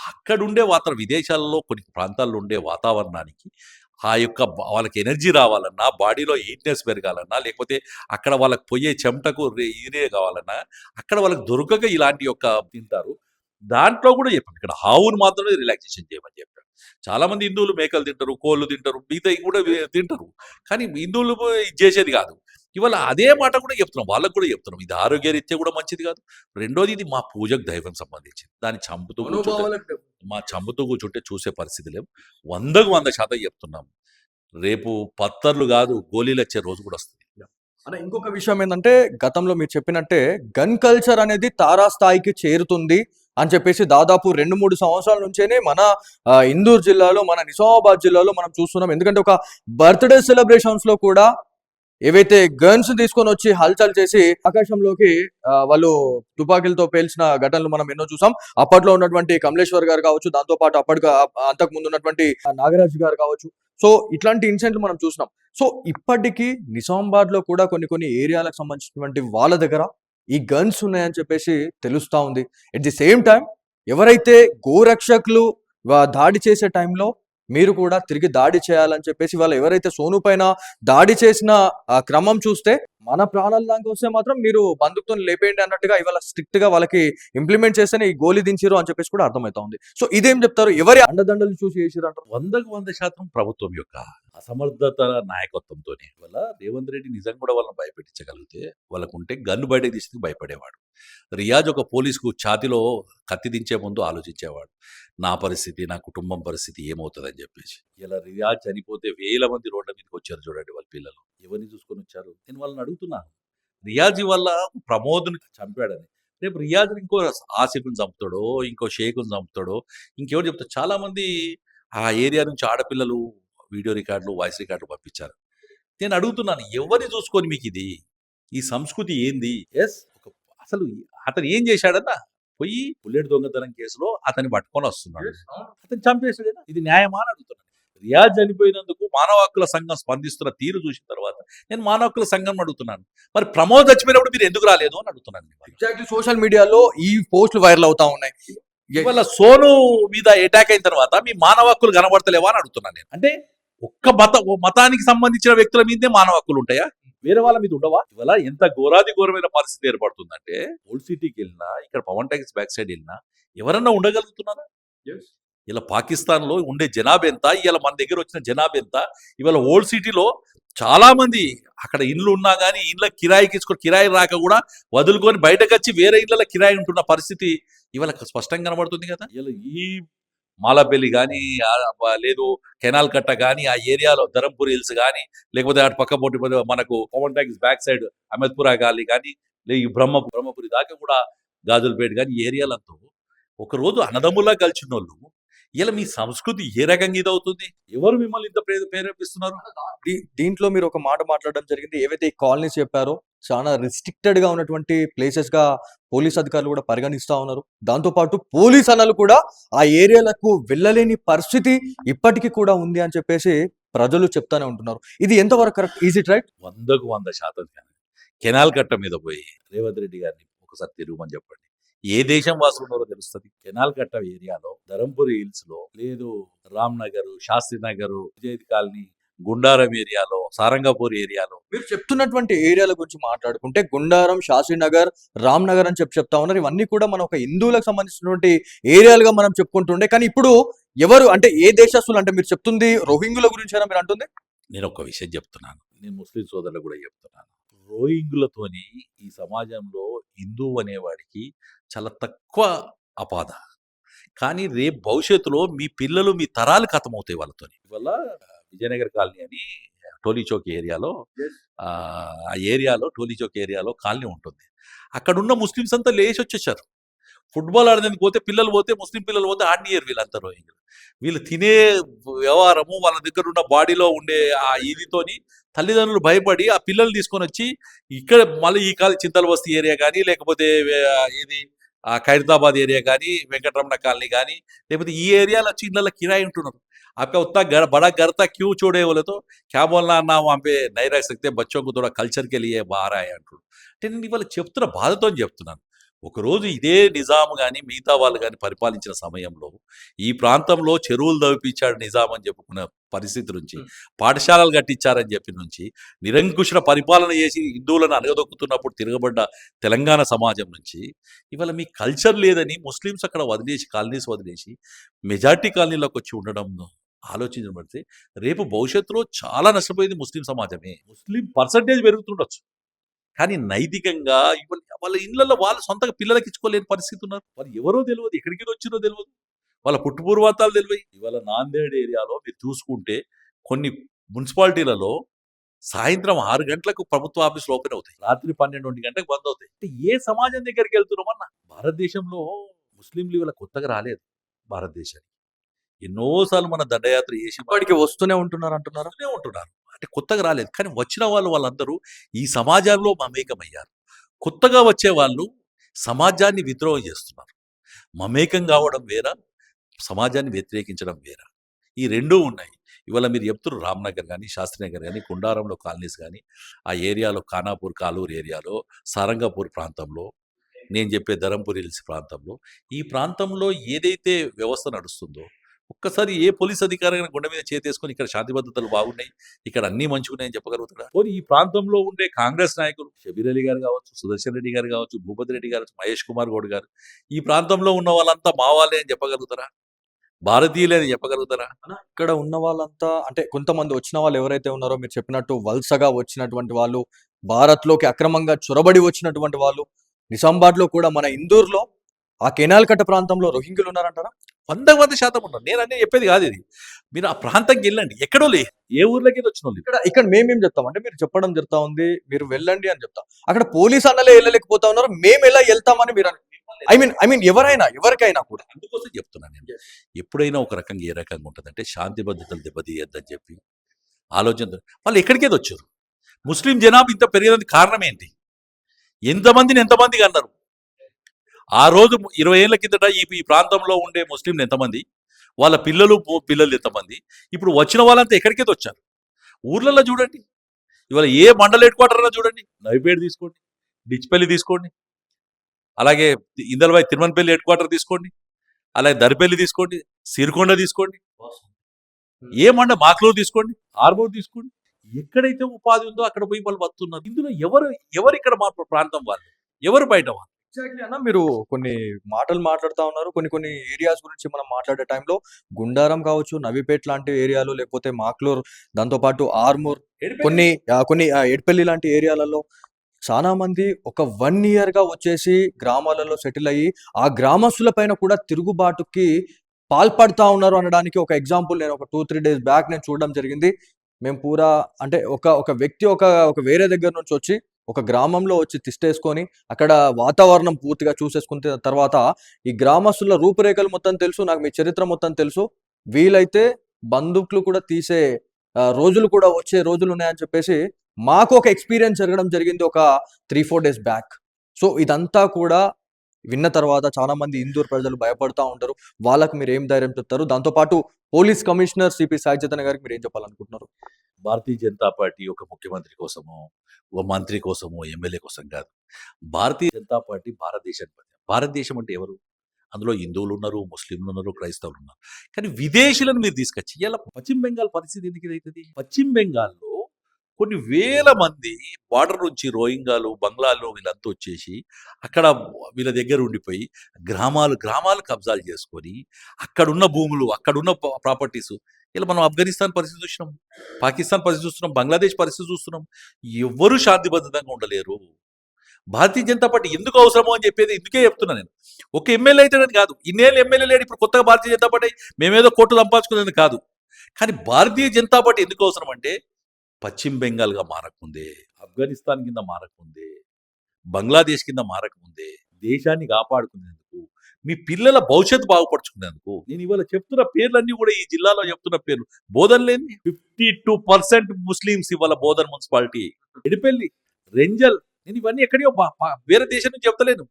అక్కడుండే విదేశాలలో కొన్ని ప్రాంతాల్లో ఉండే వాతావరణానికి ఆ యొక్క వాళ్ళకి ఎనర్జీ రావాలన్నా, బాడీలో హీట్‌నెస్ పెరగాలన్నా, లేకపోతే అక్కడ వాళ్ళకి పోయే చెమటకు ఇదే కావాలన్నా, అక్కడ వాళ్ళకి దొరకక ఇలాంటి యొక్క తింటారు. దాంట్లో కూడా చెప్పాం. ఇక్కడ ఆవును మాత్రమే రిలాక్సేషన్ చేయమని చెప్పాం. చాలామంది హిందువులు మేకలు తింటారు, కోళ్ళు తింటారు, మిగతాయి కూడా తింటారు. కానీ హిందువులు ఇది చేసేది కాదు. ఇవాళ అదే మాట కూడా చెప్తున్నాం. వాళ్ళకి కూడా చెప్తున్నాం. ఇది ఆరోగ్యరీత్యా కూడా మంచిది కాదు. రెండోది ఇది మా పూజకు దైవం సంబంధించింది. దాన్ని చంపుతూ కూర్చుంటే చంపుతూ కూర్చుంటే చూసే పరిస్థితి లేవు. 100కు 100% చెప్తున్నాం. రేపు పత్తర్లు కాదు, గోలీలొచ్చే రోజు కూడా వస్తది. అంటే ఇంకొక విషయం ఏంటంటే గతంలో మీరు చెప్పినట్టే గన్ కల్చర్ అనేది తారాస్థాయికి చేరుతుంది అని చెప్పేసి దాదాపు 2-3 సంవత్సరాల నుంచేనే మన ఇందూరు జిల్లాలో, మన నిజామాబాద్ జిల్లాలో మనం చూస్తున్నాం. ఎందుకంటే ఒక బర్త్‌డే సెలబ్రేషన్స్ లో కూడా ఏవైతే గన్స్ తీసుకొని వచ్చి హల్చల్ చేసి ఆకాశంలోకి వాళ్ళు తుపాకీలతో పేల్చిన ఘటనలు మనం ఎన్నో చూసాం. అప్పట్లో ఉన్నటువంటి కమలేశ్వర్ గారు కావచ్చు, దాంతో పాటు అంతకు ముందు ఉన్నటువంటి నాగరాజు గారు కావచ్చు. సో ఇట్లాంటి ఇన్సిడెంట్లు మనం చూసినాం. సో ఇప్పటికీ నిజామాబాద్ లో కూడా కొన్ని ఏరియాలకు సంబంధించినటువంటి వాళ్ళ దగ్గర ఈ గన్స్ ఉన్నాయని చెప్పేసి తెలుస్తా ఉంది. ఎట్ ది సేమ్ టైం ఎవరైతే గోరక్షకులు దాడి చేసే టైంలో మీరు కూడా తిరిగి దాడి చేయాలని చెప్పేసి వాళ్ళు ఎవరైతే సోను పైన దాడి చేసిన క్రమం చూస్తే మన ప్రాణాల దానికి వస్తే మాత్రం మీరు బందుకుతో లేపేయండి అన్నట్టుగా ఇవాళ స్ట్రిక్ట్ గా వాళ్ళకి ఇంప్లిమెంట్ చేస్తేనే ఈ గోలీ దించారు అని చెప్పేసి కూడా అర్థమవుతా ఉంది. సో ఇదేం చెప్తారు? ఎవరి అండదండలు చూసి చేసిరు అంటారు? 100కు 100% ప్రభుత్వం యొక్క అసమర్థత నాయకత్వంతోనే. వల్ల రేవంత్ రెడ్డి నిజంగా కూడా వాళ్ళని భయపెట్టించగలిగితే, వాళ్ళకుంటే గన్ను బయటకు తీసి భయపడేవాడు. రియాజ్ ఒక పోలీసుకు ఛాతీలో కత్తి దించే ముందు ఆలోచించేవాడు. నా పరిస్థితి, నా కుటుంబం పరిస్థితి ఏమవుతుందని చెప్పేసి. ఇలా రియాజ్ చనిపోతే వేల మంది రోడ్ల మీదకి వచ్చారు చూడండి వాళ్ళ పిల్లలు. ఎవరిని చూసుకొని వచ్చారు? నేను వాళ్ళని అడుగుతున్నాను. రియాజ్ వల్ల ప్రమోద్‌ని చంపాడని. రేపు రియాజ్ ఇంకో ఆసిఫ్‌ని చంపుతాడో, ఇంకో షేక్‌ని చంపుతాడో, ఇంకెవరు చెప్తారు. చాలామంది ఆ ఏరియా నుంచి ఆడపిల్లలు వీడియో రికార్డులు, వాయిస్ రికార్డులు పంపించారు. నేను అడుగుతున్నాను, ఎవరిని చూసుకొని మీకిది? ఈ సంస్కృతి ఏంది? యెస్, అసలు అతను ఏం చేశాడన్నా? పోయి బుల్లెట్ దొంగతనం కేసులో అతన్ని పట్టుకొని వస్తున్నాడు. అతను చంపేసాడు కదా! ఇది న్యాయమా అని అడుగుతున్నాను. రియాజ్ చనిపోయినందుకు మానవ హక్కుల సంఘం స్పందిస్తున్న తీరు చూసిన తర్వాత నేను మానవ హక్కుల సంఘం అడుగుతున్నాను. మరి ప్రమోద్ చచ్చిపోయినప్పుడు మీరు ఎందుకు రాలేదు అని అడుగుతున్నాను. ఎగ్జాక్ట్లీ సోషల్ మీడియాలో ఈ పోస్టులు వైరల్ అవుతా ఉన్నాయి. ఇవాళ సోను మీద అటాక్ అయిన తర్వాత మీ మానవ హక్కులు కనబడతలేవా అని అడుగుతున్నాను నేను. అంటే ఒక్క మతానికి సంబంధించిన వ్యక్తుల మీదే మానవ హక్కులు ఉంటాయా? వేరే వాళ్ళ మీద ఉండవా? ఇవాళ ఎంత ఘోరమైన పరిస్థితి ఏర్పడుతుందంటే, ఓల్డ్ సిటీకి వెళ్ళినా, ఇక్కడ పవన్ టాకీస్ బ్యాక్ సైడ్ వెళ్ళినా ఎవరన్నా ఉండగలుగుతున్నారా? ఇలా పాకిస్తాన్ లో ఉండే జనాభా ఎంత, ఇవాళ మన దగ్గర వచ్చిన జనాభా ఎంత? ఇవాళ ఓల్డ్ సిటీలో చాలా మంది అక్కడ ఇండ్లు ఉన్నా కానీ ఇండ్ల కిరాయికి కిరాయి రాక కూడా వదులుకొని బయటకు వచ్చి వేరే ఇళ్ల కిరాయి ఉంటున్న పరిస్థితి ఇవాళ స్పష్టంగా కనబడుతుంది కదా. ఇలా ఈ మాలపల్లి కానీ, లేదు కెనాల్ కట్ట కానీ, ఆ ఏరియాలో ధరంపూర్ హిల్స్ కానీ, లేకపోతే అటు పక్క పోటీ మనకు పవన్ టాకీస్ బ్యాక్ సైడ్ అహ్మద్పురా గాలి కానీ, ఈ బ్రహ్మపురి దాకా కూడా గాజులపేట కానీ ఏరియాలంతా ఒకరోజు అన్నదమ్ములా కలిసినోళ్ళు ఇలా మీ సంస్కృతి ఏ రకంగా ఇదవుతుంది? ఎవరు మిమ్మల్ని ఇంత ప్రేరేపిస్తున్నారు? దీంట్లో మీరు ఒక మాట మాట్లాడడం జరిగింది. ఏవైతే ఈ కాలనీస్ చెప్పారో చాలా రిస్ట్రిక్టెడ్‌గా ఉన్నటువంటి ప్లేసెస్‌గా పోలీస్ అధికారులు కూడా పరిగణిస్తా ఉన్నారు. దాంతో పాటు పోలీస్ అన్నలు కూడా ఆ ఏరియాలకు వెళ్ళలేని పరిస్థితి ఇప్పటికి కూడా ఉంది అని చెప్పేసి ప్రజలు చెప్తానే ఉంటున్నారు. ఇది ఎంతవరకు కరెక్ట్? Is it right? 100కు 100% కానీ. కెనాల్ కట్ట మీద పోయి రేవంత్ రెడ్డి గారిని ఒకసారి తిరగమని చెప్పండి. ఏ దేశం వాసులు ఉన్నారో తెలుస్తది. కెనాల్ కట్ట ఏరియాలో, ధరంపురి హిల్స్‌లో, లేదు రామ్ నగర్, శాస్త్రి నగర్, విజయ్ కాలనీ, గుండారం ఏరియాలో, సారంగపూర్ ఏరియాలో మీరు చెప్తున్నటువంటి ఏరియాల గురించి మాట్లాడుకుంటే గుండారం, శాస్త్రీనగర్, రామ్‌నగర్ అని చెప్తా ఉన్నారు. ఇవన్నీ కూడా మన ఒక హిందువులకు సంబంధించినటువంటి ఏరియాలుగా మనం చెప్పుకుంటుండే. కానీ ఇప్పుడు ఎవరు అంటే ఏ దేశస్తులు అంటే మీరు చెప్తుంది రోహింగ్యుల గురించేనా మీరు అంటుంది? నేను ఒక విషయం చెప్తున్నాను. నేను ముస్లిం సోదరులకు కూడా చెప్తున్నాను. రోహింగ్యులతోని ఈ సమాజంలో హిందువు అనేవాడికి చాలా తక్కువ అపాధ. కానీ రేపు భవిష్యత్తులో మీ పిల్లలు, మీ తరాలు ఖతమవుతాయి వాళ్ళతోని. ఇవాళ విజయనగర్ కాలనీ అని టోలీ చౌక్ ఏరియాలో ఆ ఏరియాలో టోలీ చౌక్ ఏరియాలో కాలనీ ఉంటుంది. అక్కడున్న ముస్లిమ్స్ అంతా లేచి వచ్చేసారు. ఫుట్బాల్ ఆడడానికి పోతే పిల్లలు పోతే ముస్లిం పిల్లలు పోతే ఆడనీయరు వీళ్ళంతా రోహింగ్యులు. వీళ్ళు తినే వ్యవహారము వాళ్ళ దగ్గర ఉన్న బాడీలో ఉండే ఆ ఇదితోని తల్లిదండ్రులు భయపడి ఆ పిల్లలు తీసుకొని వచ్చి ఇక్కడ మళ్ళీ ఈ కాలనీ చింతలబస్తీ ఏరియా కానీ లేకపోతే ఏది ఆ ఖైరతాబాద్ ఏరియా కానీ వెంకటరమణ కాలనీ కానీ లేకపోతే ఈ ఏరియాలో వచ్చి ఇళ్ళ కిరాయి ఉంటున్నారు. आपका उतना बड़ा घर था क्यों छोड़े बोले तो क्या बोलना ना वहाँ पे नहीं रह सकते बच्चों को थोड़ा कल्चर के लिए बाहर आए అంటారు. అంటే నేను ఇవాళ చెప్తున్న బాధతో చెప్తున్నాను. ఒకరోజు ఇదే నిజాం కానీ మిగతా వాళ్ళు కానీ పరిపాలించిన సమయంలో ఈ ప్రాంతంలో చెరువులు తవ్విపించాడు నిజాం అని చెప్పుకున్న పరిస్థితి నుంచి, పాఠశాలలు కట్టించారని చెప్పి నుంచి, నిరంకుశ పరిపాలన చేసి హిందువులను అనగదొక్కుతున్నప్పుడు తిరగబడ్డ తెలంగాణ సమాజం నుంచి ఇవాళ మీ కల్చర్ లేదని ముస్లిమ్స్ అక్కడ వదిలేసి కాలనీస్ వదిలేసి మెజార్టీ కాలనీలోకి వచ్చి ఉండడం ఆలోచించబడితే రేపు భవిష్యత్తులో చాలా నష్టపోయేది ముస్లిం సమాజమే. ముస్లిం పర్సంటేజ్ పెరుగుతుండొచ్చు కానీ నైతికంగా వాళ్ళ ఇళ్లలో వాళ్ళు సొంతగా పిల్లలకి ఇచ్చుకోలేని పరిస్థితి ఉన్నారు. వాళ్ళు ఎవరో తెలియదు, ఎక్కడికి వచ్చినో తెలియదు, వాళ్ళ పుట్టుపూర్వాతాలు తెలియదు. ఇవాళ నాందేడ్ ఏరియాలో మీరు చూసుకుంటే కొన్ని మున్సిపాలిటీలలో సాయంత్రం 6 గంటలకు ప్రభుత్వ ఆఫీసులు ఓపెన్ అవుతాయి, రాత్రి 12 గంటలకు బంద్ అవుతాయి. అంటే ఏ సమాజం దగ్గరికి వెళ్తున్నామన్నా? భారతదేశంలో ముస్లింలు ఇవాళ కొత్తగా రాలేదు భారతదేశానికి. ఎన్నోసార్లు మన దండయాత్ర చేసి ఇప్పటికి వస్తూనే ఉంటున్నారు అంటున్నారా? ఉంటున్నారు. అంటే కొత్తగా రాలేదు కానీ వచ్చిన వాళ్ళందరూ ఈ సమాజంలో మమేకమయ్యారు. కొత్తగా వచ్చే వాళ్ళు సమాజాన్ని విద్రోహం చేస్తున్నారు. మమేకం కావడం వేరా, సమాజాన్ని వ్యతిరేకించడం వేరా, ఈ రెండూ ఉన్నాయి. ఇవాళ మీరు చెప్తున్నారు రామ్నగర్ కానీ శాస్త్రీనగర్ కానీ కుండారంలో కాలనీస్ కానీ ఆ ఏరియాలో ఖానాపూర్ కాలూరు ఏరియాలో సారంగపూర్ ప్రాంతంలో నేను చెప్పే ధరంపూర్ హిల్స్ ప్రాంతంలో ఈ ప్రాంతంలో ఏదైతే వ్యవస్థ నడుస్తుందో ఒక్కసారి ఏ పోలీస్ అధికారి గుండె మీద చేతేసుకొని ఇక్కడ శాంతి భద్రతలు బాగున్నాయి, ఇక్కడ అన్ని మంచిగున్నాయని చెప్పగలుగుతారా? పోనీ ఈ ప్రాంతంలో ఉండే కాంగ్రెస్ నాయకులు షబీర్ అలీ గారు కావచ్చు, సుదర్శన్ రెడ్డి గారు కావచ్చు, భూపతి రెడ్డి గారు, మహేష్ కుమార్ గౌడ్ గారు, ఈ ప్రాంతంలో ఉన్న వాళ్ళంతా మా వాళ్ళే అని చెప్పగలుగుతారా? భారతీయులే అని చెప్పగలుగుతారా? ఇక్కడ ఉన్న వాళ్ళంతా అంటే కొంతమంది వచ్చిన వాళ్ళు ఎవరైతే ఉన్నారో మీరు చెప్పినట్టు వలసగా వచ్చినటువంటి వాళ్ళు, భారత్‌లోకి అక్రమంగా చొరబడి వచ్చినటువంటి వాళ్ళు, నిజామాబాద్‌లో కూడా మన ఇందూర్‌లో ఆ కెనాల్ కట్ట ప్రాంతంలో రోహింగ్యులు ఉన్నారంటారా? 100% ఉన్నారు. నేను అన్నీ చెప్పేది కాదు ఇది. మీరు ఆ ప్రాంతంకి వెళ్ళండి, ఎక్కడో లే, ఏ ఊర్లోకి వచ్చిన వాళ్ళు. ఇక్కడ మేమేం చెప్తామంటే మీరు చెప్పడం జరుగుతా ఉంది, మీరు వెళ్ళండి అని చెప్తాం. అక్కడ పోలీస్ అన్నలే వెళ్ళలేకపోతా ఉన్నారు. మేము ఎలా వెళ్తామని మీరు ఐ మీన్ ఎవరికైనా కూడా. అందుకోసం చెప్తున్నాను నేను. ఎప్పుడైనా ఒక రకంగా ఏ రకంగా ఉంటుందంటే శాంతి భద్రతలు దెబ్బతీయద్దని చెప్పి ఆలోచన వాళ్ళు ఎక్కడికేది వచ్చారు. ముస్లిం జనాభా ఇంత పెరిగేదానికి కారణం ఏంటి? ఎంతమందిగా అన్నారు? ఆ రోజు 20 ఏళ్ల కిందట ఈ ప్రాంతంలో ఉండే ముస్లింలు ఎంతమంది, వాళ్ళ పిల్లలు ఎంతమంది, ఇప్పుడు వచ్చిన వాళ్ళంతా ఎక్కడికైతే వచ్చారు? ఊర్లలో చూడండి, ఇవాళ ఏ మండల హెడ్ క్వార్టర్ చూడండి, నవిపేట తీసుకోండి, డిచ్పల్లి తీసుకోండి, అలాగే ఇందల్వాయి తిరుమలపల్లి హెడ్ క్వార్టర్ తీసుకోండి, అలాగే దరిపల్లి తీసుకోండి, సిరికొండ తీసుకోండి, ఏ మాక్లూరు తీసుకోండి, ఆర్మూర్ తీసుకోండి, ఎక్కడైతే ఉపాధి ఉందో అక్కడ పోయి వాళ్ళు బతున్నారు. ఇందులో ఎవరు ఇక్కడ మా ప్రాంతం వాళ్ళు, ఎవరు బయట వాళ్ళు? ఎగ్జాక్ట్లీ అన్న, మీరు కొన్ని మాటలు మాట్లాడుతా ఉన్నారు. కొన్ని ఏరియాస్ గురించి మనం మాట్లాడే టైంలో గుండారం కావచ్చు, నవీపేట్ లాంటి ఏరియాలు, లేకపోతే మాక్లూర్, దాంతోపాటు ఆర్మూర్, కొన్ని ఎడ్పల్లి లాంటి ఏరియాలలో చాలా మంది ఒక 1 ఇయర్‌గా వచ్చేసి గ్రామాలలో సెటిల్ అయ్యి ఆ గ్రామస్తుల పైన కూడా తిరుగుబాటుకి పాల్పడతా ఉన్నారు అనడానికి ఒక ఎగ్జాంపుల్ నేను ఒక 2, 3 డేస్ బ్యాక్ నేను చూడడం జరిగింది. మేము పూరా అంటే ఒక వ్యక్తి ఒక వేరే దగ్గర నుంచి వచ్చి ఒక గ్రామంలో వచ్చి తిష్టేసుకొని అక్కడ వాతావరణం పూర్తిగా చూసేసుకున్న తర్వాత ఈ గ్రామస్తుల రూపురేఖలు మొత్తం తెలుసు. నాకు మీ చరిత్ర మొత్తం తెలుసు. వీలైతే బందూకులు కూడా తీసే రోజులు కూడా వచ్చే రోజులున్నాయని చెప్పేసి మాకు ఒక ఎక్స్‌పీరియన్స్ జరగడం జరిగింది ఒక 3, 4 డేస్ బ్యాక్. సో, ఇదంతా కూడా విన్న తర్వాత చాలామంది ఇందూరు ప్రజలు భయపడతా ఉంటారు. వాళ్ళకి మీరేం ధైర్యం చెప్తారు? దాంతో పాటు police commissioner CP Sai Chaitanya గారికి మీరేం చెప్పాలనుకుంటున్నారు? భారతీయ జనతా పార్టీ ఒక ముఖ్యమంత్రి కోసమో, ఒక మంత్రి కోసమో, ఎమ్మెల్యే కోసం కాదు. భారతీయ జనతా పార్టీ భారతదేశాధిపతి. భారతదేశం అంటే ఎవరు? అందులో హిందువులున్నారు, ముస్లింలున్నారు, క్రైస్తవులున్నారు. కానీ విదేశీయులను మీరు తీసుకొచ్చి ఇయాల పశ్చిమ బెంగాల్ పరిస్థితి ఎందుకు ఇదైతది? పశ్చిమ బెంగాల్‌లో కొన్ని వేల మంది బార్డర్ నుంచి రోహింగ్యాలు, బంగ్లాలు వీళ్ళంతా వచ్చేసి అక్కడ వీళ్ళ దగ్గర ఉండిపోయి గ్రామాలు కబ్జాలు చేసుకొని అక్కడున్న భూములు, అక్కడున్న ప్రాపర్టీస్ ఇలా మనం ఆఫ్ఘనిస్తాన్ పరిస్థితి చూసినాం, పాకిస్తాన్ పరిస్థితి చూస్తున్నాం, బంగ్లాదేశ్ పరిస్థితి చూస్తున్నాం. ఎవ్వరూ శాంతిబద్ధంగా ఉండలేరు. భారతీయ జనతా పార్టీ ఎందుకు అవసరమో అని చెప్పేది ఇందుకే చెప్తున్నా నేను. ఒక ఎమ్మెల్యే అయితేనని కాదు. ఇన్నేళ్ళు ఎమ్మెల్యే లేడు. ఇప్పుడు కొత్తగా భారతీయ జనతా పార్టీ మేమేదో కోట్లు సంపాదించుకునేది కాదు. కానీ భారతీయ జనతా పార్టీ ఎందుకు అవసరం అంటే పశ్చిమ బెంగాల్‌గా మారకముందే, ఆఫ్ఘనిస్తాన్ కింద మారకముందే, బంగ్లాదేశ్ కింద మారకముందే దేశాన్ని కాపాడుకునేందుకు, మీ పిల్లల భవిష్యత్తు బాగుపరుచుకునేందుకు నేను ఇవాళ చెప్తున్న పేర్లన్నీ కూడా ఈ జిల్లాలో చెప్తున్న పేర్లు. బోధన్ లేని 52% ముస్లిమ్స్ ఇవాళ బోధన్ మున్సిపాలిటీ, ఎడిపెల్లి, రెంజల్, నేను ఇవన్నీ ఎక్కడియో వేరే దేశం నుంచి చెప్తలేను.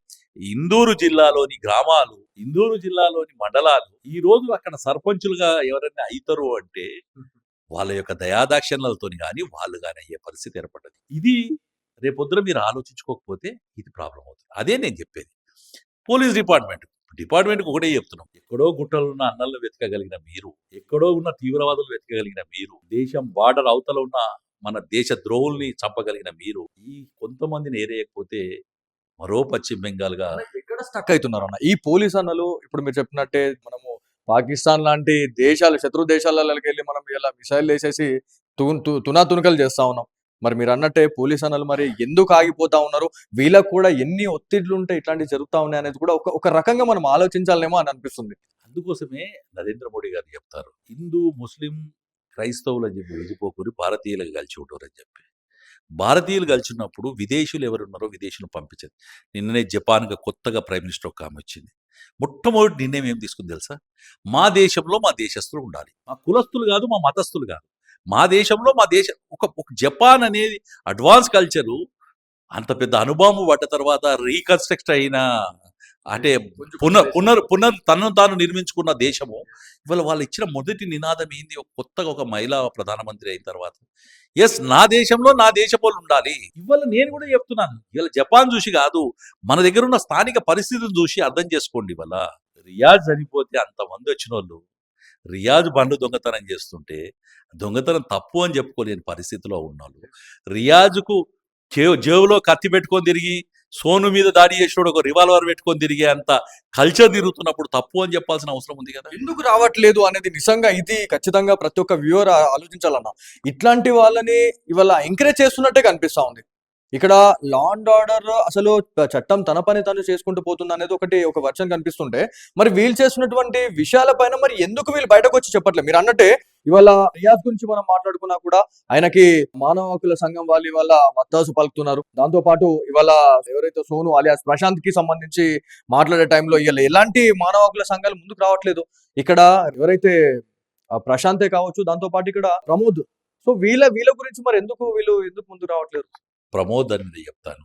ఇందూరు జిల్లాలోని గ్రామాలు, ఇందూరు జిల్లాలోని మండలాలు ఈ రోజు అక్కడ సర్పంచులుగా ఎవరైనా అయితారు అంటే వాళ్ళ యొక్క దయాదాక్షిణ్యాలతోని గాని వాళ్ళు గాని అయ్యే పరిస్థితి ఏర్పడ్డది. ఇది రేపొద్దున మీరు ఆలోచించుకోకపోతే ఇది ప్రాబ్లమ్ అవుతుంది. అదే నేను చెప్పేది. పోలీస్ డిపార్ట్మెంట్‌కి ఒకటే చెప్తున్నాం. ఎక్కడో గుట్టలో ఉన్న అన్నలను వెతకగలిగిన మీరు, ఎక్కడో ఉన్న తీవ్రవాదులు వెతకగలిగిన మీరు, దేశం బార్డర్ అవతల ఉన్న మన దేశ ద్రోహుల్ని చంపగలిగిన మీరు, ఈ కొంతమందిని ఏరేయకపోతే మరో పశ్చిమ బెంగాల్‌గా ఎక్కడ స్టక్ అయితున్నారన్న? ఈ పోలీస్ అన్నలు ఇప్పుడు మీరు చెప్పినట్టే మనము పాకిస్తాన్ లాంటి దేశాలు, శత్రు దేశాలలోకెళ్ళి మనం ఇలా మిసైల్‌లేసేసి తునాతునకలు చేస్తా ఉన్నాం. మరి మీరన్నట్టే పోలీస్ అన్నలు మరి ఎందుకు ఆగిపోతా ఉన్నారు? వీళ్ళకి కూడా ఎన్ని ఒత్తిడులుంటే ఇట్లాంటివి జరుగుతా ఉన్నాయనేది కూడా ఒక ఒక రకంగా మనం ఆలోచించాలేమో అని అనిపిస్తుంది. అందుకోసమే నరేంద్ర మోడీ గారు చెప్తారు. హిందూ, ముస్లిం, క్రైస్తవులు అని చెప్పి విడిపోకూరి భారతీయులకు కలిసి ఉంటారు అని చెప్పి. భారతీయులు కలిసినప్పుడు విదేశీయులు ఎవరున్నారో విదేశీయులను పంపించదు. నిన్ననే జపాన్‌గా కొత్తగా ప్రైమ్ మినిస్టర్ ఒక ఆమె వచ్చింది. మొట్టమొదటి నిర్ణయం ఏం తీసుకుంది తెలుసా? మా దేశంలో మా దేశస్తులు ఉండాలి. మా కులస్తులు కాదు, మా మతస్థులు కాదు. మా దేశంలో మా దేశ ఒక ఒక జపాన్ అనేది అడ్వాన్స్ కల్చరు అంత పెద్ద అణుబాంబు పడ్డ తర్వాత రీకన్‌స్ట్రక్ట్ అయిన అంటే పునర్ తనను తాను నిర్మించుకున్న దేశము. ఇవాళ వాళ్ళు ఇచ్చిన మొదటి నినాదం ఏంది? కొత్తగా ఒక మహిళా ప్రధానమంత్రి అయిన తర్వాత యెస్ నా దేశంలో నా దేశపోళ్ళు ఉండాలి. ఇవాళ నేను కూడా చెప్తున్నాను. ఇవాళ జపాన్ చూసి కాదు, మన దగ్గర ఉన్న స్థానిక పరిస్థితిని చూసి అర్థం చేసుకోండి. ఇవాళ రియాజ్ చనిపోతే అంతమంది వచ్చినోళ్ళు రియాజ్ బండ్లు దొంగతనం చేస్తుంటే దొంగతనం తప్పు అని చెప్పుకోలేని పరిస్థితిలో ఉన్నోళ్ళు, రియాజ్‌కు జేబులో కత్తి పెట్టుకొని తిరిగి సోను మీద దాడి చేసినోడు ఒక రివాల్వర్ పెట్టుకొని తిరిగే అంత కల్చర్ తిరుగుతున్నప్పుడు తప్పు అని చెప్పాల్సిన అవసరం ఉంది కదా. ఎందుకు రావట్లేదు అనేది నిజంగా ఇది ఖచ్చితంగా ప్రతి ఒక్క వ్యూవర్ ఆలోచించాలన్న. ఇట్లాంటి వాళ్ళని ఇవాళ ఎంకరేజ్ చేస్తున్నట్టే కనిపిస్తా ఉంది. ఇక్కడ లా అండ్ ఆర్డర్ అసలు చట్టం తన పని తను చేసుకుంటూ పోతుందనేది ఒక వర్షన్ కనిపిస్తుంటే, మరి వీళ్ళు చేస్తున్నటువంటి విషయాలపైన మరి ఎందుకు వీళ్ళు బయటకొచ్చి చెప్పట్లేదు? మీరన్నట్టే ఇవాళ రియాజ్ గురించి మనం మాట్లాడుకున్నా కూడా ఆయనకి మానవ హక్కుల సంఘం వాళ్ళు ఇవాళ వత్తాసు పలుకుతున్నారు. దాంతో పాటు ఇవాళ ఎవరైతే సోను అలియాస్ ప్రశాంత్‌కి సంబంధించి మాట్లాడే టైంలో ఇవాళ ఎలాంటి మానవ హక్కుల సంఘాలు ముందుకు రావట్లేదు. ఇక్కడ ఎవరైతే ప్రశాంతే కావచ్చు, దాంతో పాటు ఇక్కడ ప్రమోద్. సో వీళ్ళ గురించి మరి వీళ్ళు ఎందుకు ముందుకు రావట్లేదు? ప్రమోద్ అనేది చెప్తాను.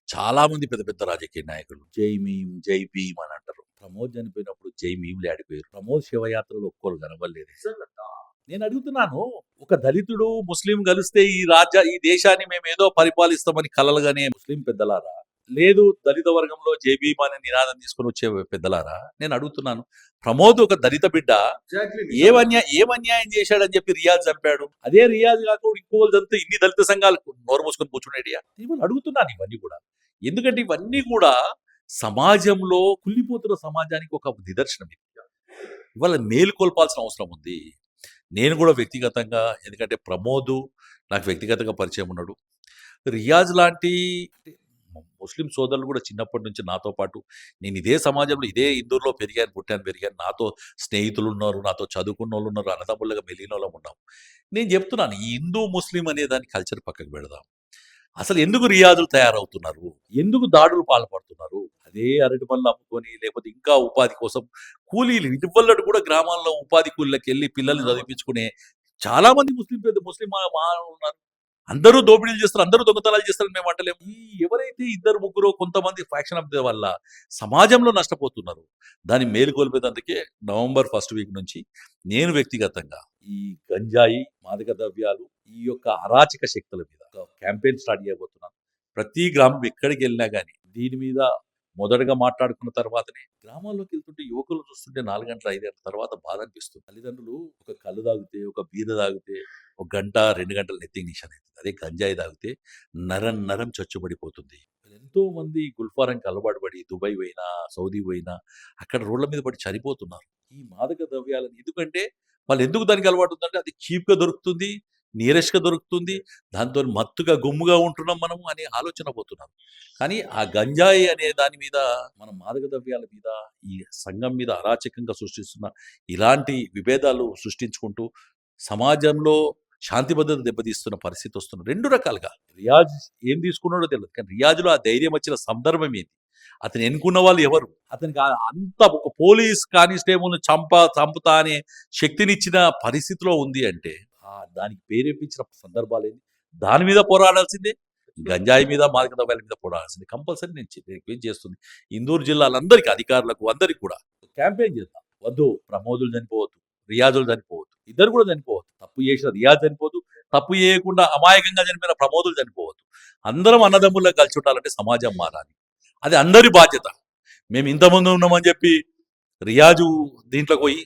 చాలా మంది పెద్ద పెద్ద రాజకీయ నాయకులు జై భీమ్, జై భీమ్ అని అంటారు. ప్రమోద్ చనిపోయినప్పుడు జై భీమ్‌లే ఆడిపోయారు. ప్రమోద్ శివయాత్రలో ఒక్కరు కనబడలేదు. నేను అడుగుతున్నాను, ఒక దళితుడు ముస్లిం కలిస్తే ఈ దేశాన్ని మేము ఏదో పరిపాలిస్తామని కలలుగానే ముస్లిం పెద్దలారా, లేదు దళిత వర్గంలో జై భీమ్ అనే నినాదం తీసుకొని వచ్చే పెద్దలారా, నేను అడుగుతున్నాను, ప్రమోద్ ఒక దళిత బిడ్డ ఏం అన్యాయం చేశాడని చెప్పి రియాజ్ చంపాడు. అదే రియాజ్ కాకుండా ఇంకోదంతా ఇన్ని దళిత సంఘాలు నోరు మూసుకొని కూర్చున్నాడియా? ఇవాళ అడుగుతున్నాను ఇవన్నీ కూడా. ఎందుకంటే ఇవన్నీ కూడా సమాజంలో కుళ్ళిపోతున్న సమాజానికి ఒక నిదర్శనం. ఇవాళ మేలుకొల్పాల్సిన అవసరం ఉంది. నేను కూడా వ్యక్తిగతంగా, ఎందుకంటే ప్రమోద్ నాకు వ్యక్తిగతంగా పరిచయం ఉన్నాడు. రియాజ్ లాంటి ముస్లిం సోదరులు కూడా చిన్నప్పటి నుంచి నాతో పాటు, నేను ఇదే సమాజంలో ఇదే ఇందూరులో పెరిగాను. నాతో స్నేహితులు ఉన్నారు, నాతో చదువుకున్న వాళ్ళు ఉన్నారు, అన్నదమ్ములుగా మెలిగిన వాళ్ళం ఉన్నాం. నేను చెప్తున్నాను, ఈ హిందూ ముస్లిం అనే దాని కల్చర్ పక్కకు పెడదాం. అసలు ఎందుకు రియాజులు తయారవుతున్నారు? ఎందుకు దాడులు పాల్పడుతున్నారు? అదే అరటి పళ్ళు అమ్ముకొని, లేకపోతే ఇంకా ఉపాధి కోసం కూలీలు ఇటీవలటి కూడా గ్రామాల్లో ఉపాధి కూలీలకెళ్ళి పిల్లల్ని చదివిపించుకునే చాలా మంది ముస్లిం ఉన్నారు. అందరూ దోపిడీలు చేస్తారు, అందరూ దొంగతనాలు చేస్తారని మేము అంటలేము. ఎవరైతే ఇద్దరు, ముగ్గురో కొంతమంది ఫ్యాక్షన్ ఆఫ్ ద వల్ల సమాజంలో నష్టపోతున్నారు. దాన్ని మేలుకొల్పేదందుకే నవంబర్ ఫస్ట్ వీక్ నుంచి నేను వ్యక్తిగతంగా ఈ గంజాయి, మాదక ద్రవ్యాలు, ఈ యొక్క అరాచక శక్తుల మీద ఒక క్యాంపెయిన్ స్టార్ట్ చేయబోతున్నాను. ప్రతి గ్రామం ఎక్కడికి వెళ్ళినా గానీ దీని మీద మొదటగా మాట్లాడుకున్న తర్వాతనే గ్రామాల్లోకి వెళ్తుంటే యువకులు చూస్తుంటే 4 గంటల, 5 గంటల తర్వాత బాధ అనిపిస్తుంది. తల్లిదండ్రులు ఒక కళ్ళు తాగితే, ఒక బీర తాగితే ఒక గంట, 2 గంటలు నెత్తికి నిశాన అవుతుంది. అదే గంజాయి తాగితే నరం నరం చచ్చుబడిపోతుంది. ఎంతో మంది గుల్ఫారంకి అలవాటు పడి దుబాయ్ పోయినా, సౌదీ పోయినా అక్కడ రోడ్ల మీద పడి చనిపోతున్నారు. ఈ మాదక ద్రవ్యాలను ఎందుకంటే వాళ్ళు ఎందుకు దానికి అలవాటు ఉందంటే అది చీప్‌గా దొరుకుతుంది, నీరష్‌గా దొరుకుతుంది. దాంతో మత్తుగా గుమ్ముగా ఉంటున్నాం మనము అనే ఆలోచన పోతున్నారు. కానీ ఆ గంజాయి అనే దాని మీద, మన మాదక ద్రవ్యాల మీద, ఈ సంఘం మీద అరాచకంగా సృష్టిస్తున్న ఇలాంటి విభేదాలు సృష్టించుకుంటూ సమాజంలో శాంతి భద్రత దెబ్బతీస్తున్న పరిస్థితి వస్తుంది. 2 రకాలుగా. రియాజ్ ఏం తీసుకున్నాడో తెలవదు. కానీ రియాజ్‌లో ఆ ధైర్యం వచ్చిన సందర్భం ఏంది? అతను ఎన్నుకున్న వాళ్ళు ఎవరు? అతనికి అంత ఒక పోలీస్ కానిస్టేబుల్‌ని చంపుతా అనే శక్తినిచ్చిన పరిస్థితిలో ఉంది అంటే, దానికి ప్రేరేపించిన సందర్భాలేంది? దాని మీద పోరాడాల్సిందే. గంజాయి మీద, మాదక ద్రవ్యాల మీద పోరాడాల్సిందే. కంపల్సరీ నేను రిక్వెస్ట్ చేస్తుంది. ఇందూరు జిల్లాలందరికీ, అధికారులకు అందరికి కూడా క్యాంపెయిన్ చేద్దాం. వద్దు, ప్రమోదులు చనిపోవద్దు, రియాజులు చనిపోవద్దు. ఇద్దరు కూడా చనిపోవద్దు. తప్పు చేసిన రియాజ్ చనిపోవద్దు, తప్పు చేయకుండా అమాయకంగా చనిపోయిన ప్రమోదులు చనిపోవద్దు. అందరం అన్నదమ్ముల్లా కలిసి ఉండాలంటే సమాజం మారాలి. అది అందరి బాధ్యత. మేము ఇంతమంది ఉన్నామని చెప్పి రియాజు దీంట్లోకి పోయి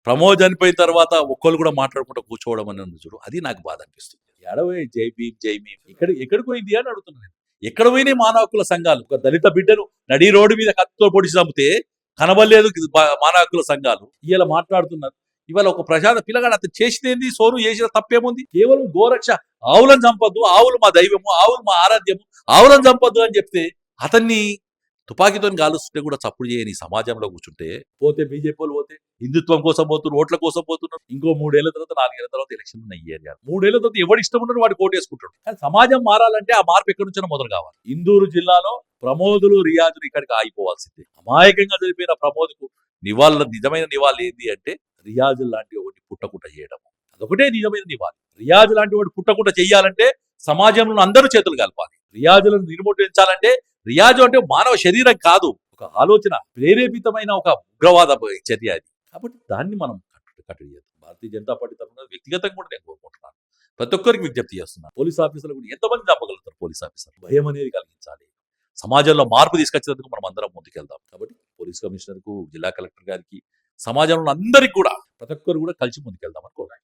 ప్రమోద్ చనిపోయిన తర్వాత ఒక్కళ్ళు కూడా మాట్లాడుకుంటూ కూర్చోవడం అని ఉంది చూడు, అది నాకు బాధ అనిపిస్తుంది. ఎడవే జై భీమ్ జై భీమ్ ఎక్కడికి పోయింది అని అడుగుతున్నాను నేను. ఎక్కడ పోయినాయి మానవ హక్కుల సంఘాలు? ఒక దళిత బిడ్డను నడి రోడ్డు మీద కత్తితో పొడిచి చంపితే కనబడలేదు మానవ హక్కుల సంఘాలు. ఇలా మాట్లాడుతున్నారు. ఇవాళ ఒక ప్రశాంత పిల్లగాడు అతను చేసినది, సోను చేసిన తప్పేముంది? కేవలం గోరక్ష, ఆవులను చంపొద్దు, ఆవులు మా దైవము, ఆవులు మా ఆరాధ్యము, ఆవులను చంపొద్దు అని చెప్తే అతన్ని తుపాకీతో కాలుస్తుంటే కూడా చప్పుడు చేయని సమాజంలో కూర్చుంటే, పోతే బీజేపీ వాళ్ళు పోతే హిందుత్వం కోసం పోతున్నారు, ఓట్ల కోసం పోతున్నారు. ఇంకో 3 ఏళ్ల తర్వాత, 4 ఏళ్ల తర్వాత ఎలక్షన్ ఉన్నాయి ఈ ఏరియా. 3 ఏళ్ల తర్వాత ఎవడు ఇష్టం ఉన్నాడు వాడు కోటేసుకుంటాడు. కానీ సమాజం మారాలంటే ఆ మార్పు ఎక్కడి నుంచో మొదలు కావాలి. ఇందూరు జిల్లాలో ప్రమోదులు, రియాజులు ఇక్కడికి ఆగిపోవాల్సిందే. అమాయకంగా జరిపిన ప్రమోద్కు నిజమైన నివాళి ఏంటి అంటే రియాజు లాంటి ఒకటి పుట్టకుండా చేయడం. అదొకటే నిజమైన నివాళి. రియాజు లాంటి వాడు పుట్టకుండా చెయ్యాలంటే సమాజంలో అందరూ చేతులు కలపాలి. రియాజులను నిర్మూలించాలంటే, రియాజు అంటే మానవ శరీరం కాదు, ఒక ఆలోచన ప్రేరేపితమైన ఒక ఉగ్రవాద చర్య అది. కాబట్టి దాన్ని మనం కట్టడి చేద్దాం. భారతీయ జనతా పార్టీ తరఫున వ్యక్తిగతంగా కూడా నేను కోరుకుంటున్నాను. ప్రతి ఒక్కరికి విజ్ఞప్తి చేస్తున్నాను. పోలీస్ ఆఫీసర్లు కూడా ఎంతమంది చంపగలుగుతారు? పోలీస్ ఆఫీసర్ భయం అనేది కలిగించాలి. సమాజంలో మార్పు తీసుకొచ్చేందుకు మనం అందరం ముందుకెళ్దాం. కాబట్టి పోలీస్ కమిషనర్కు, జిల్లా కలెక్టర్ గారికి, సమాజంలో అందరికీ కూడా ప్రతి ఒక్కరు కూడా కలిసి ముందుకెళ్దామని కోరాను.